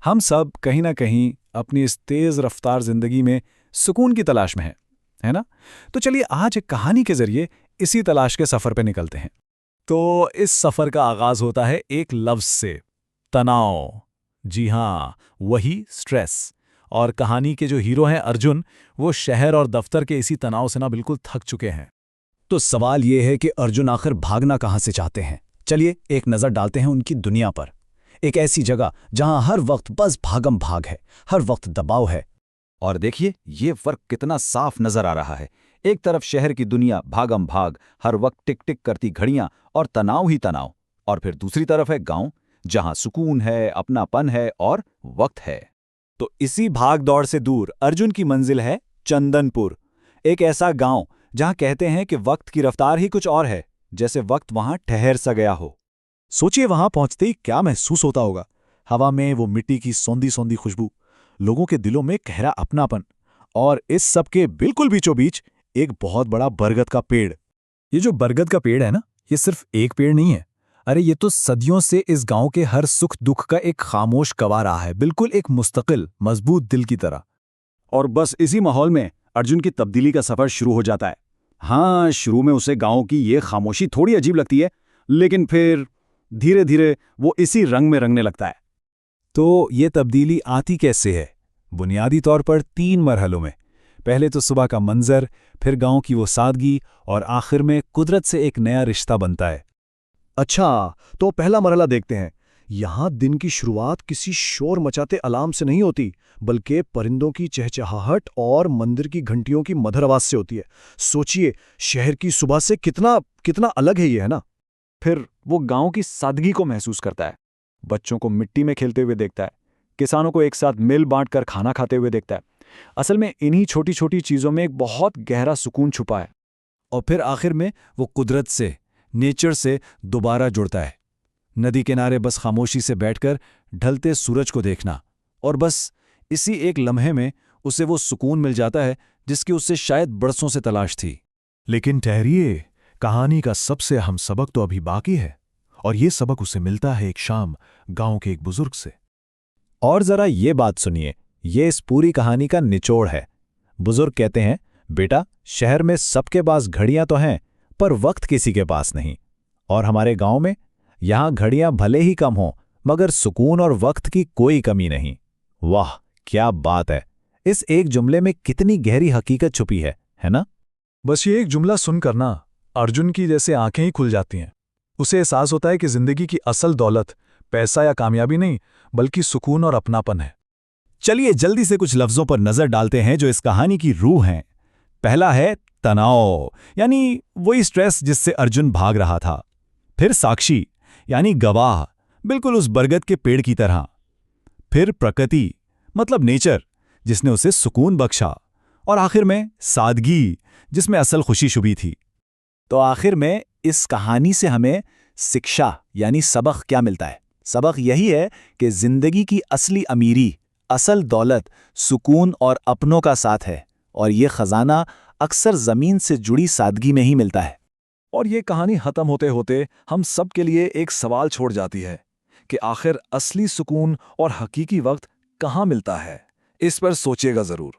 हम सब कहीं ना कहीं अपनी इस तेज रफ्तार जिंदगी में सुकून की तलाश में हैं, है ना? तो चलिए आज एक कहानी के जरिए इसी तलाश के सफर पे निकलते हैं। तो इस सफर का आगाज होता है एक लफ्ज से, तनाव। जी हाँ, वही स्ट्रेस। और कहानी के जो हीरो हैं अर्जुन, वो शहर और दफ्तर के इसी तनाव से ना बिल्कुल थक चुके हैं। तो सवाल ये है कि अर्जुन आखिर भागना कहाँ से चाहते हैं। चलिए एक नज़र डालते हैं उनकी दुनिया पर। एक ऐसी जगह जहां हर वक्त बस भागम भाग है, हर वक्त दबाव है। और देखिए ये फर्क कितना साफ नजर आ रहा है। एक तरफ शहर की दुनिया भागम भाग, हर वक्त टिक टिक करती घड़ियां और तनाव ही तनाव, और फिर दूसरी तरफ है गांव, जहां सुकून है, अपनापन है और वक्त है। तो इसी भाग दौड़ से दूर अर्जुन की मंजिल है चंदनपुर, एक ऐसा गांव जहां कहते हैं कि वक्त की रफ्तार ही कुछ और है, जैसे वक्त वहां ठहर सा गया हो। सोचिए वहां पहुंचते ही क्या महसूस होता होगा। हवा में वो मिट्टी की सौंधी सौंधी खुशबू, लोगों के दिलों में गहरा अपनापन, और इस सब के बिल्कुल बीचों बीच एक बहुत बड़ा बरगद का पेड़। ये जो बरगद का पेड़ है ना, ये सिर्फ एक पेड़ नहीं है। अरे ये तो सदियों से इस गांव के हर सुख दुख का एक खामोश गवाह रहा है, बिल्कुल एक मुस्तकिल मजबूत दिल की तरह। और बस इसी माहौल में अर्जुन की तब्दीली का सफर शुरू हो जाता है। हाँ, शुरू में उसे गांव की ये खामोशी थोड़ी अजीब लगती है, लेकिन फिर धीरे धीरे वो इसी रंग में रंगने लगता है। तो ये तब्दीली आती कैसे है? बुनियादी तौर पर 3 मरहलों में। पहले तो सुबह का मंजर, फिर गांव की वो सादगी, और आखिर में कुदरत से एक नया रिश्ता बनता है। अच्छा, तो पहला मरहला देखते हैं। यहाँ दिन की शुरुआत किसी शोर मचाते अलार्म से नहीं होती, बल्कि परिंदों की चहचहाहट और मंदिर की घंटियों की मधुर आवाज से होती है। सोचिए, शहर की सुबह से कितना कितना अलग है ये, है ना? फिर वो गांव की सादगी को महसूस करता है। बच्चों को मिट्टी में खेलते हुए देखता है, किसानों को एक साथ मिल बांट कर खाना खाते हुए देखता है। असल में इन्हीं छोटी छोटी चीजों में एक बहुत गहरा सुकून छुपा है। और फिर आखिर में वो कुदरत से, नेचर से दोबारा जुड़ता है। नदी किनारे बस खामोशी से बैठकर ढलते सूरज को देखना, और बस इसी एक लम्हे में उसे वो सुकून मिल जाता है जिसकी उससे शायद बरसों से तलाश थी। लेकिन ठहरिए, कहानी का सबसे अहम सबक तो अभी बाकी है, और ये सबक उसे मिलता है एक शाम गांव के एक बुजुर्ग से। और जरा ये बात सुनिए, ये इस पूरी कहानी का निचोड़ है। बुजुर्ग कहते हैं, बेटा, शहर में सबके पास घड़ियां तो हैं, पर वक्त किसी के पास नहीं। और हमारे गांव में, यहां घड़ियां भले ही कम हों, मगर सुकून और वक्त की कोई कमी नहीं। वाह, क्या बात है! इस एक जुमले में कितनी गहरी हकीकत छुपी है ना? बस ये एक जुमला सुनकर ना अर्जुन की जैसे आंखें ही खुल जाती हैं। उसे एहसास होता है कि जिंदगी की असल दौलत पैसा या कामयाबी नहीं, बल्कि सुकून और अपनापन है। चलिए जल्दी से कुछ लफ्जों पर नजर डालते हैं जो इस कहानी की रूह हैं। पहला है तनाव, यानी वही स्ट्रेस जिससे अर्जुन भाग रहा था। फिर साक्षी, यानी गवाह, बिल्कुल उस बरगद के पेड़ की तरह। फिर प्रकृति, मतलब नेचर, जिसने उसे सुकून बख्शा। और आखिर में सादगी, जिसमें असल खुशी छुपी थी। तो आखिर में इस कहानी से हमें शिक्षा यानी सबक क्या मिलता है? सबक यही है कि जिंदगी की असली अमीरी, असल दौलत सुकून और अपनों का साथ है, और ये खजाना अक्सर जमीन से जुड़ी सादगी में ही मिलता है। और ये कहानी खत्म होते होते हम सब के लिए एक सवाल छोड़ जाती है कि आखिर असली सुकून और हकीकी वक्त कहाँ मिलता है। इस पर सोचिएगा जरूर।